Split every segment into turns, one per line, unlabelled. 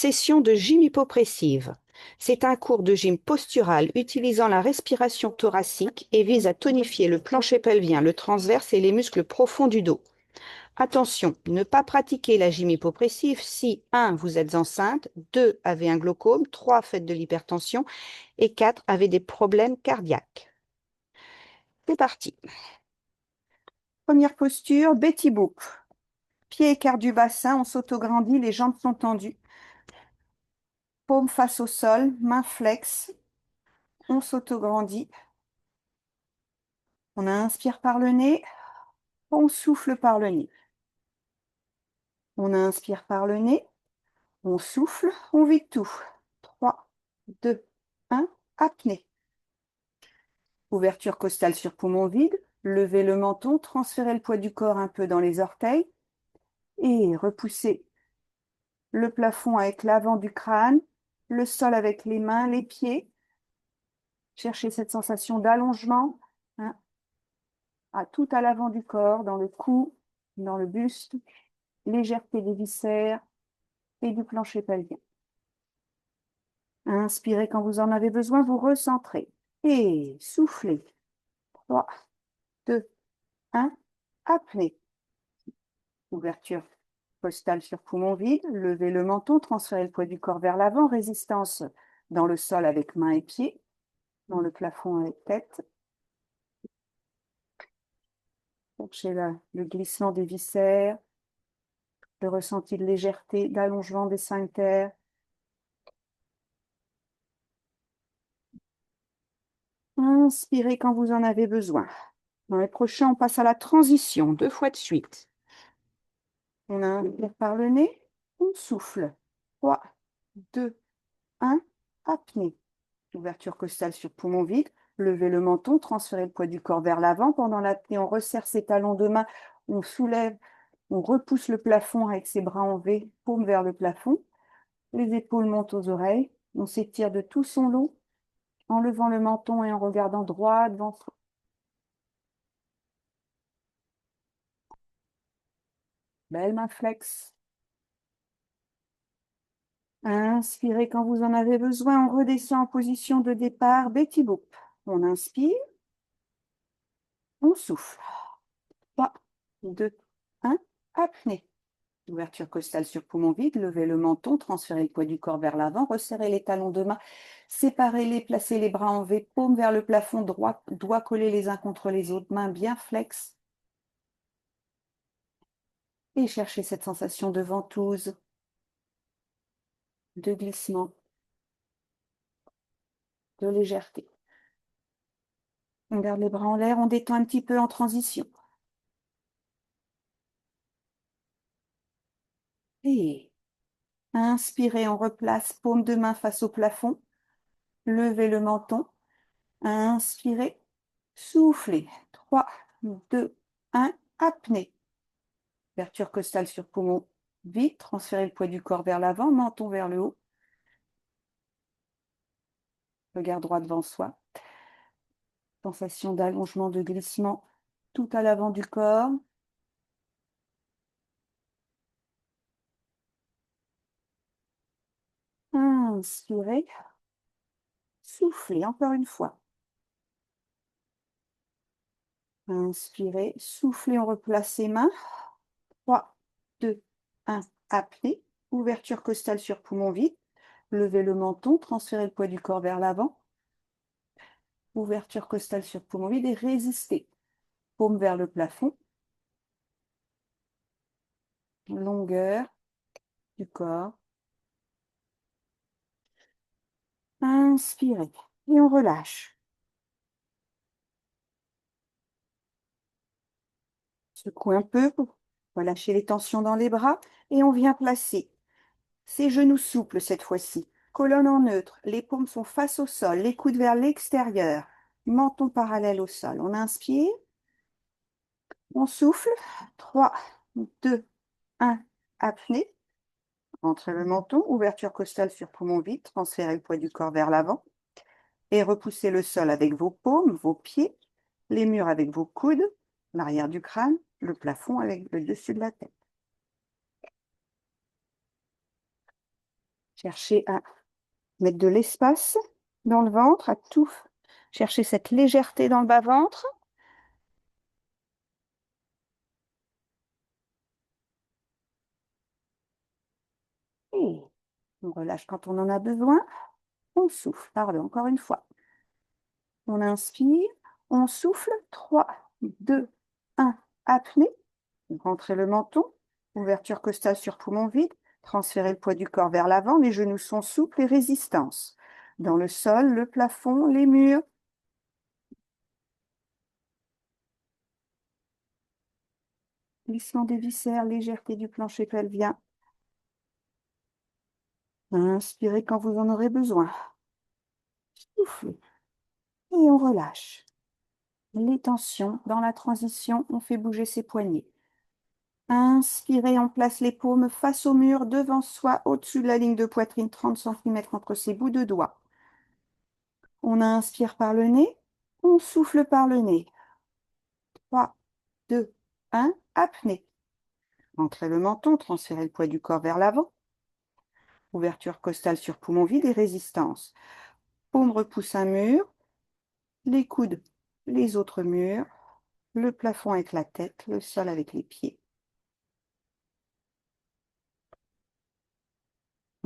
session de gym hypopressive. C'est un cours de gym postural utilisant la respiration thoracique et vise à tonifier le plancher pelvien, le transverse et les muscles profonds du dos. Attention, ne pas pratiquer la gym hypopressive si 1. Vous êtes enceinte, 2. Avez un glaucome, 3. Faites de l'hypertension et 4. Avez des problèmes cardiaques. C'est parti. Première posture, Betty Boop. Pieds écarts du bassin, on s'autograndit, les jambes sont tendues. Paume face au sol, main flex. On s'autograndit. On inspire par le nez, on souffle par le nez. On inspire par le nez, on souffle, on vide tout. 3, 2, 1, apnée. Ouverture costale sur poumon vide, levez le menton, transférez le poids du corps un peu dans les orteils et repoussez le plafond avec l'avant du crâne, le sol avec les mains, les pieds. Cherchez cette sensation d'allongement, hein, tout à l'avant du corps, dans le cou, dans le buste, légèreté des viscères et du plancher pelvien. Inspirez quand vous en avez besoin, vous recentrez. Et soufflez. 3, 2, 1, apnée. Ouverture costale sur poumon vide, levez le menton, transférez le poids du corps vers l'avant, résistance dans le sol avec mains et pieds, dans le plafond avec tête. Cherchez le glissement des viscères, le ressenti de légèreté, d'allongement des sphincters. Inspirez quand vous en avez besoin. Dans les prochains, on passe à la transition, 2 fois de suite. On inspire par le nez, on souffle. 3, 2, 1, apnée. Ouverture costale sur poumon vide. Levez le menton, transférez le poids du corps vers l'avant. Pendant l'apnée, on resserre ses talons de main, on soulève, on repousse le plafond avec ses bras en V, paume vers le plafond. Les épaules montent aux oreilles. On s'étire de tout son long en levant le menton et en regardant droit devant soi. Belle main flex. Inspirez quand vous en avez besoin. On redescend en position de départ. Betty Boop. On inspire. On souffle. 3, 2, 1. Apnée. Ouverture costale sur poumon vide. Levez le menton. Transférez le poids du corps vers l'avant. Resserrez les talons de main. Séparez-les. Placez les bras en V. Paume vers le plafond droit. Doigts collés les uns contre les autres. Mains bien flex. Et cherchez cette sensation de ventouse, de glissement, de légèreté. On garde les bras en l'air, on détend un petit peu en transition. Et inspirez, on replace paume de main face au plafond. Levez le menton. Inspirez, soufflez. 3, 2, 1, apnée. Ouverture costale sur poumon vide. Transférez le poids du corps vers l'avant, menton vers le haut. Regard droit devant soi. Sensation d'allongement, de glissement tout à l'avant du corps. Inspirez, soufflez encore une fois. Inspirez, soufflez, on replace ses mains. 3, 2, 1, apnée. Ouverture costale sur poumon vide. Levez le menton, transférez le poids du corps vers l'avant. Ouverture costale sur poumon vide et résistez. Paume vers le plafond. Longueur du corps. Inspirez et on relâche. Secoue un peu pour relâcher les tensions dans les bras et on vient placer ses genoux souples cette fois-ci. Colonne en neutre, les paumes sont face au sol, les coudes vers l'extérieur, menton parallèle au sol. On inspire, on souffle, 3, 2, 1, apnée. Entre le menton, ouverture costale sur poumon vide, transférez le poids du corps vers l'avant et repoussez le sol avec vos paumes, vos pieds, les murs avec vos coudes, l'arrière du crâne, le plafond avec le dessus de la tête. Cherchez à mettre de l'espace dans le ventre, à tout. Cherchez cette légèreté dans le bas-ventre. Et on relâche quand on en a besoin. On souffle, pardon, encore une fois. On inspire, on souffle. 3, 2, 1, apnée. Rentrez le menton, ouverture costale sur poumon vide. Transférez le poids du corps vers l'avant, les genoux sont souples et résistance. Dans le sol, le plafond, les murs. Glissement des viscères, légèreté du plancher pelvien. Inspirez quand vous en aurez besoin. Soufflez et on relâche. Les tensions, dans la transition, on fait bouger ses poignets. Inspirez, on place les paumes face au mur, devant soi, au-dessus de la ligne de poitrine, 30 cm entre ses bouts de doigts. On inspire par le nez, on souffle par le nez. 3, 2, 1, apnée. Entrez le menton, transférez le poids du corps vers l'avant. Ouverture costale sur poumon vide et résistance. Paume repousse un mur, les coudes, les autres murs, le plafond avec la tête, le sol avec les pieds.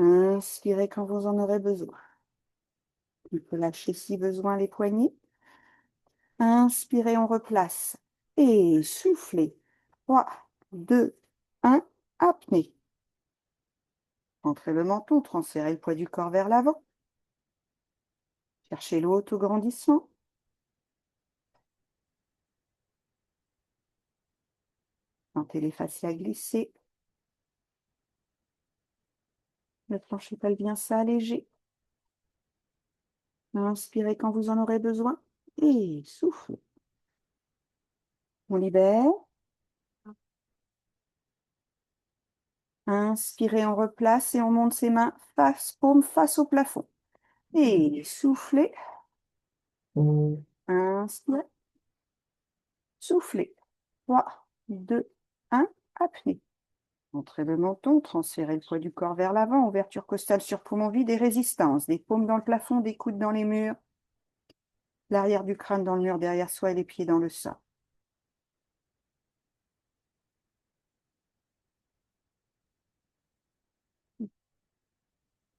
Inspirez quand vous en aurez besoin. On peut lâcher si besoin les poignets. Inspirez, on replace. Et soufflez. 3, 2, 1, apnée. Entrez le menton, transférez le poids du corps vers l'avant. Cherchez le haut-grandissement. Sentez les fascias glisser. Le plancher pelvien s'alléger. Inspirez quand vous en aurez besoin. Et soufflez. On libère. Inspirez, on replace et on monte ses mains paume face au plafond. Et soufflez. Inspirez. Soufflez. 3, 2, 1, apnée. Entrez le menton, transférez le poids du corps vers l'avant, ouverture costale sur poumon vide et résistance. Des paumes dans le plafond, des coudes dans les murs. L'arrière du crâne dans le mur derrière soi et les pieds dans le sol.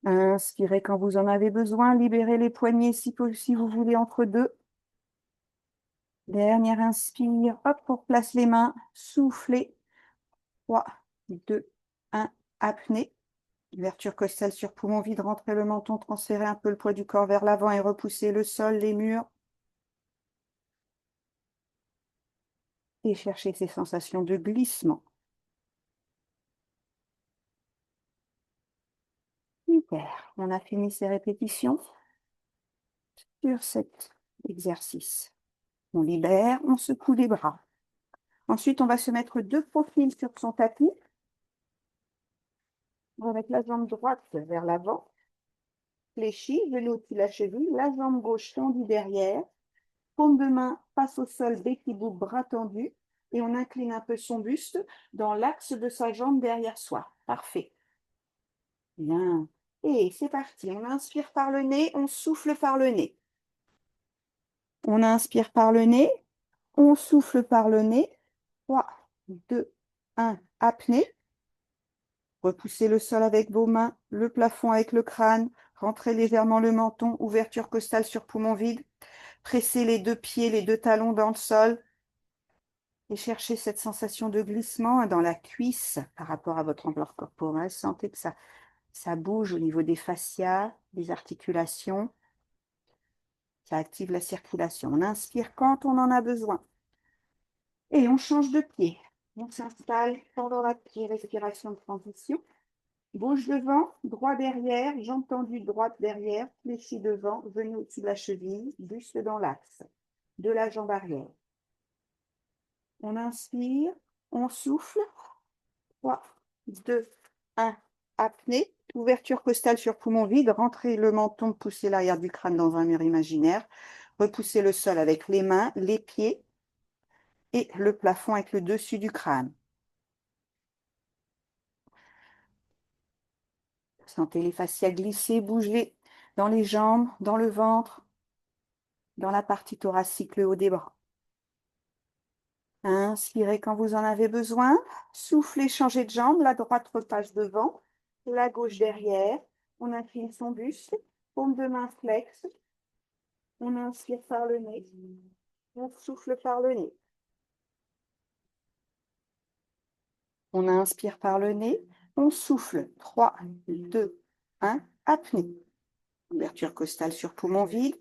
Inspirez quand vous en avez besoin. Libérez les poignets si vous voulez entre deux. Dernière inspire. Hop, on place les mains. Soufflez. 3, 2, 1. Apnée. Ouverture costale sur poumon vide. Rentrez le menton. Transférez un peu le poids du corps vers l'avant et repoussez le sol, les murs. Et cherchez ces sensations de glissement. Super. On a fini ces répétitions sur cet exercice. On libère, on secoue les bras. Ensuite, on va se mettre deux profils sur son tapis. On va mettre la jambe droite vers l'avant, fléchie, genou au-dessus de la cheville, la jambe gauche tendue derrière, paume de main face au sol, bec qui bouge, bras tendus, et on incline un peu son buste dans l'axe de sa jambe derrière soi. Parfait. Bien. Et c'est parti. On inspire par le nez, on souffle par le nez. On inspire par le nez, on souffle par le nez. 3, 2, 1, apnée. Repoussez le sol avec vos mains, le plafond avec le crâne. Rentrez légèrement le menton, ouverture costale sur poumon vide. Pressez les deux pieds, les deux talons dans le sol. Et cherchez cette sensation de glissement dans la cuisse par rapport à votre enveloppe corporelle. Sentez que ça bouge au niveau des fascias, des articulations. Ça active la circulation. On inspire quand on en a besoin. Et on change de pied. On s'installe pendant la respiration de transition. Gauche devant, droit derrière, jambe tendue droite derrière, fléchie devant, genou au-dessus de la cheville, buste dans l'axe de la jambe arrière. On inspire, on souffle. 3, 2, 1, apnée. Ouverture costale sur poumon vide. Rentrez le menton, poussez l'arrière du crâne dans un mur imaginaire. Repoussez le sol avec les mains, les pieds et le plafond avec le dessus du crâne. Sentez les fascias glisser, bougez dans les jambes, dans le ventre, dans la partie thoracique, le haut des bras. Inspirez quand vous en avez besoin. Soufflez, changez de jambe. La droite repasse devant, la gauche derrière. On incline son buste, paume de main flex. On inspire par le nez. On souffle par le nez. On inspire par le nez. On souffle. 3, 2, 1. Apnée. Ouverture costale sur poumon vide.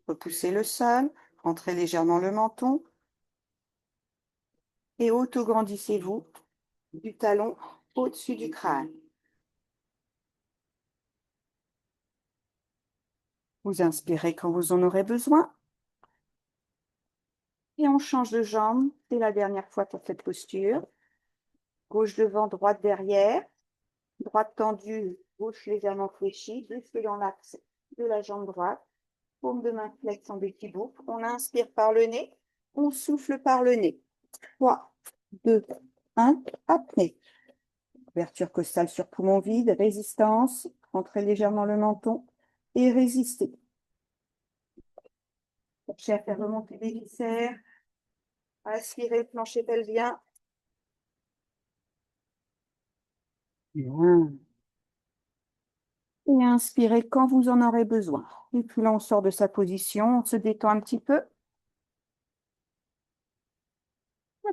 Repoussez le sol. Rentrez légèrement le menton. Et auto-grandissez-vous du talon au-dessus du crâne. Vous inspirez quand vous en aurez besoin. Et on change de jambe. C'est la dernière fois pour cette posture. Gauche devant, droite derrière. Droite tendue, gauche légèrement fléchie. Buste dans l'axe de la jambe droite. Paume de main flex en petit boucle. On inspire par le nez. On souffle par le nez. 3, 2, 1. Apnée. Ouverture costale sur poumon vide. Résistance. Rentrez légèrement le menton. Et résistez. Cherchez à faire remonter les viscères. Aspirez le plancher pelvien. Bien. Et inspirez quand vous en aurez besoin. Et puis là, on sort de sa position, on se détend un petit peu. Vous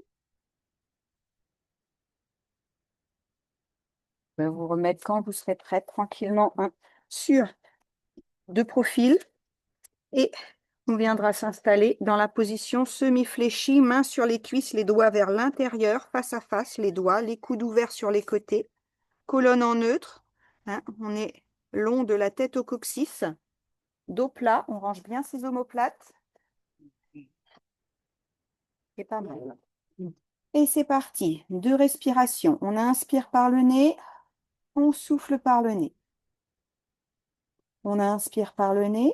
pouvez vous remettre quand vous serez prêt, tranquillement, sur de profil. Et on viendra s'installer dans la position semi-fléchie, mains sur les cuisses, les doigts vers l'intérieur, face à face, les doigts, les coudes ouverts sur les côtés. Colonne en neutre. On est long de la tête au coccyx. Dos plat, on range bien ses omoplates. C'est pas mal. Et c'est parti. 2 respirations. On inspire par le nez, on souffle par le nez. On inspire par le nez,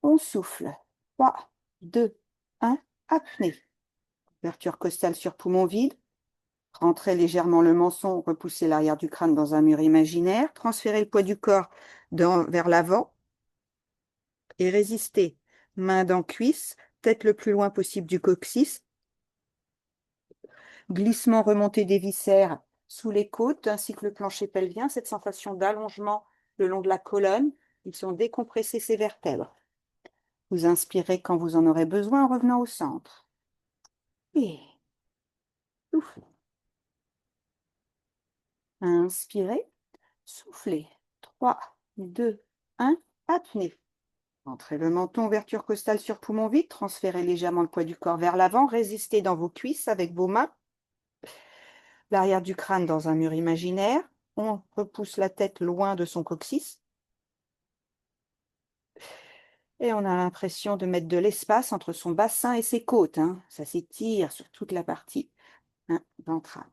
on souffle. 3, 2, 1. Apnée. Ouverture costale sur poumon vide. Rentrez légèrement le menton, repoussez l'arrière du crâne dans un mur imaginaire. Transférez le poids du corps vers l'avant et résistez. Main dans cuisse, tête le plus loin possible du coccyx. Glissement remonté des viscères sous les côtes ainsi que le plancher pelvien, cette sensation d'allongement le long de la colonne. Ils sont décompressés ces vertèbres. Vous inspirez quand vous en aurez besoin en revenant au centre. Et soufflez. Inspirez, soufflez. 3, 2, 1. Apnée. Entrez le menton, ouverture costale sur poumon vide. Transférez légèrement le poids du corps vers l'avant. Résistez dans vos cuisses avec vos mains. L'arrière du crâne dans un mur imaginaire. On repousse la tête loin de son coccyx. Et on a l'impression de mettre de l'espace entre son bassin et ses côtes. Ça s'étire sur toute la partie ventrale.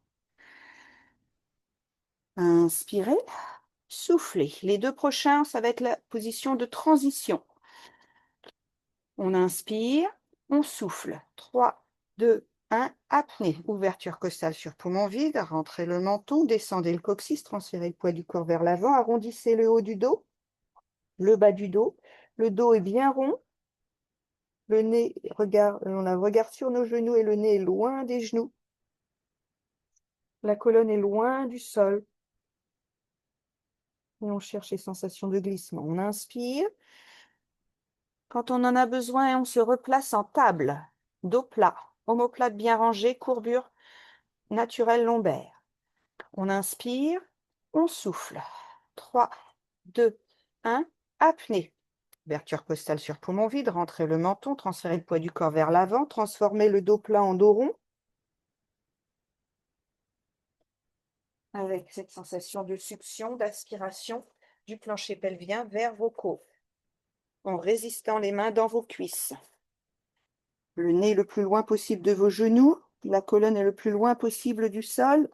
Inspirez, soufflez. Les 2 prochains, ça va être la position de transition. On inspire, on souffle. 3, 2, 1. Apnée. Ouverture costale sur poumon vide. Rentrez le menton, descendez le coccyx, transférez le poids du corps vers l'avant, arrondissez le haut du dos, le bas du dos. Le dos est bien rond. Le nez, on a le regard sur nos genoux et le nez est loin des genoux. La colonne est loin du sol. Et on cherche les sensations de glissement. On inspire. Quand on en a besoin, on se replace en table. Dos plat, omoplate bien rangée, courbure naturelle lombaire. On inspire, on souffle. 3, 2, 1. Apnée. Ouverture costale sur poumon vide. Rentrez le menton, transférez le poids du corps vers l'avant. Transformez le dos plat en dos rond. Avec cette sensation de succion, d'aspiration du plancher pelvien vers vos côtes, en résistant les mains dans vos cuisses. Le nez le plus loin possible de vos genoux, la colonne est le plus loin possible du sol.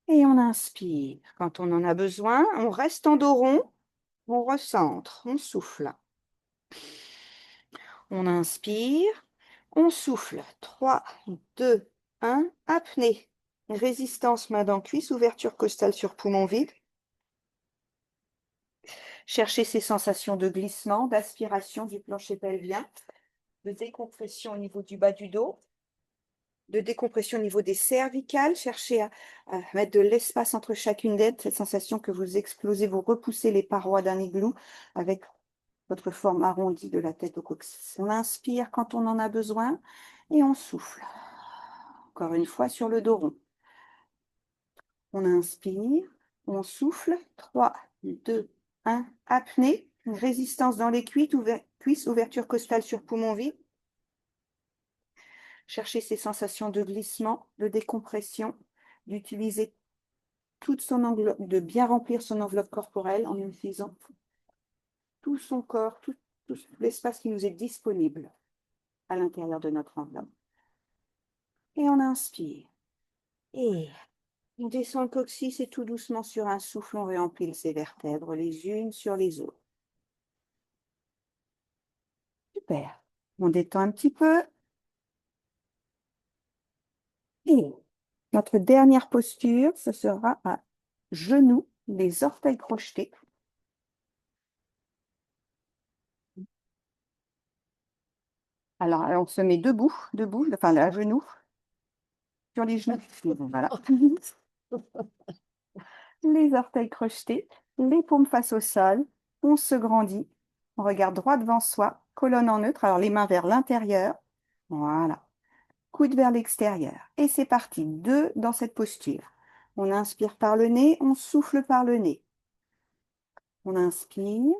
Et on inspire. Quand on en a besoin, on reste en dos rond, on recentre, on souffle. On inspire, on souffle. 3, 2, 1. Apnée. Résistance, main dans cuisse, ouverture costale sur poumon vide. Cherchez ces sensations de glissement, d'aspiration du plancher pelvien, de décompression au niveau du bas du dos, de décompression au niveau des cervicales. Cherchez à mettre de l'espace entre chacune d'elles, cette sensation que vous explosez, vous repoussez les parois d'un igloo avec votre forme arrondie de la tête au coccyx. On inspire quand on en a besoin et on souffle. Encore une fois sur le dos rond. On inspire, on souffle. 3, 2, 1. Apnée. Résistance dans les cuisses, ouverture costale sur poumon vide. Cherchez ces sensations de glissement, de décompression, d'utiliser toute son enveloppe, de bien remplir son enveloppe corporelle en utilisant tout son corps, tout l'espace qui nous est disponible à l'intérieur de notre enveloppe. Et on inspire. Et on descend le coccyx et tout doucement sur un souffle, on réempile ses vertèbres les unes sur les autres. Super. On détend un petit peu. Et notre dernière posture, ce sera à genoux, les orteils crochetés. Alors, on se met debout, enfin à genoux, sur les genoux. Voilà. Les orteils crochetés, les paumes face au sol. On se grandit. On regarde droit devant soi, colonne en neutre. Alors, les mains vers l'intérieur. Voilà. Coude vers l'extérieur. Et c'est parti. 2 dans cette posture. On inspire par le nez, on souffle par le nez. On inspire,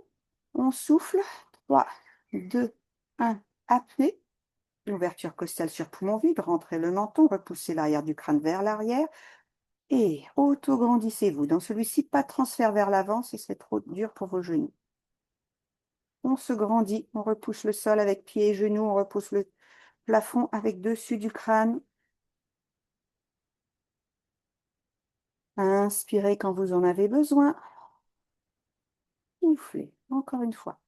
on souffle. 3, 2, 1. Apnée. Ouverture costale sur poumon vide. Rentrez le menton, repoussez l'arrière du crâne vers l'arrière. Et auto-grandissez-vous. Dans celui-ci, pas de transfert vers l'avant, ce serait trop dur pour vos genoux. On se grandit, on repousse le sol avec pieds et genoux, on repousse le plafond avec dessus du crâne. Inspirez quand vous en avez besoin. Soufflez, encore une fois.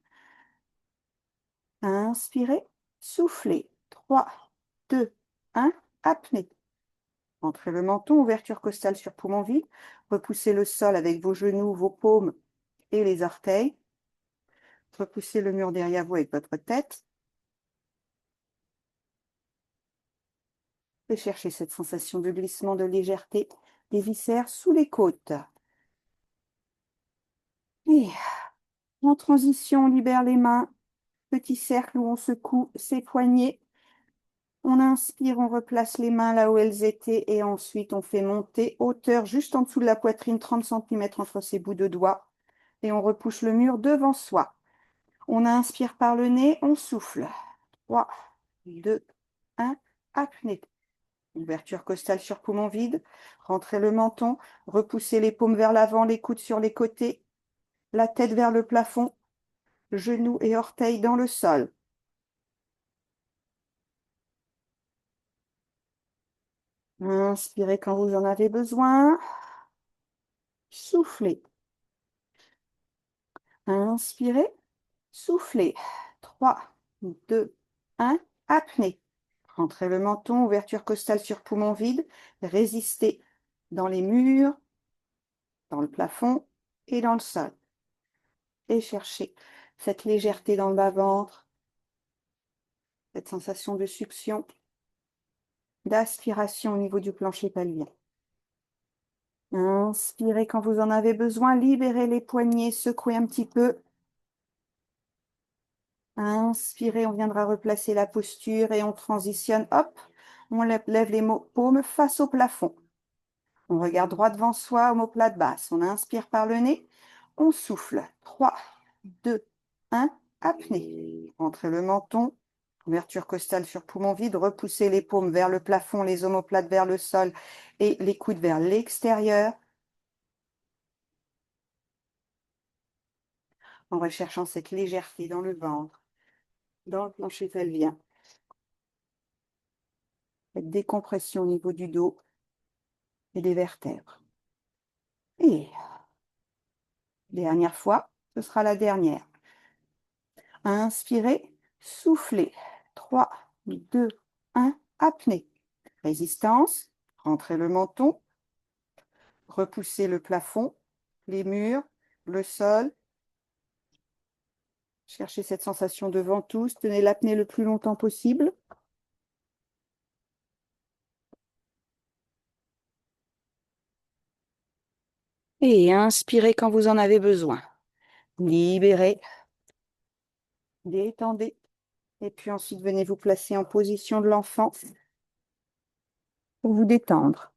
Inspirez, soufflez. 3, 2, 1, apnée. Entrez le menton, ouverture costale sur poumon vide. Repoussez le sol avec vos genoux, vos paumes et les orteils. Repoussez le mur derrière vous avec votre tête. Et cherchez cette sensation de glissement, de légèreté des viscères sous les côtes. Et en transition, on libère les mains. Petit cercle où on secoue ses poignets. On inspire, on replace les mains là où elles étaient et ensuite on fait monter hauteur juste en dessous de la poitrine, 30 cm entre ses bouts de doigts. Et on repousse le mur devant soi. On inspire par le nez, on souffle. 3, 2, 1, apnée. Ouverture costale sur poumon vide. Rentrez le menton, repoussez les paumes vers l'avant, les coudes sur les côtés, la tête vers le plafond, genoux et orteils dans le sol. Inspirez quand vous en avez besoin. Soufflez. Inspirez. Soufflez. 3, 2, 1. Apnée. Rentrez le menton, ouverture costale sur poumon vide. Résistez dans les murs, dans le plafond et dans le sol. Et cherchez cette légèreté dans le bas-ventre, cette sensation de succion, d'aspiration au niveau du plancher pelvien. Inspirez quand vous en avez besoin, libérez les poignets, secouez un petit peu. Inspirez, on viendra replacer la posture et on transitionne. Hop, on lève les paumes face au plafond. On regarde droit devant soi, omoplate basse. On inspire par le nez, on souffle. 3, 2, 1, apnée. Entrez le menton, ouverture costale sur poumon vide, repoussez les paumes vers le plafond, les omoplates vers le sol et les coudes vers l'extérieur. En recherchant cette légèreté dans le ventre, dans le plancher pelvien. Cette décompression au niveau du dos et des vertèbres. Et dernière fois, ce sera la dernière. Inspirez, soufflez. 3, 2, 1, apnée. Résistance. Rentrez le menton. Repoussez le plafond, les murs, le sol. Cherchez cette sensation de ventouse. Tenez l'apnée le plus longtemps possible. Et inspirez quand vous en avez besoin. Libérez, détendez. Et puis ensuite, venez vous placer en position de l'enfant pour vous détendre.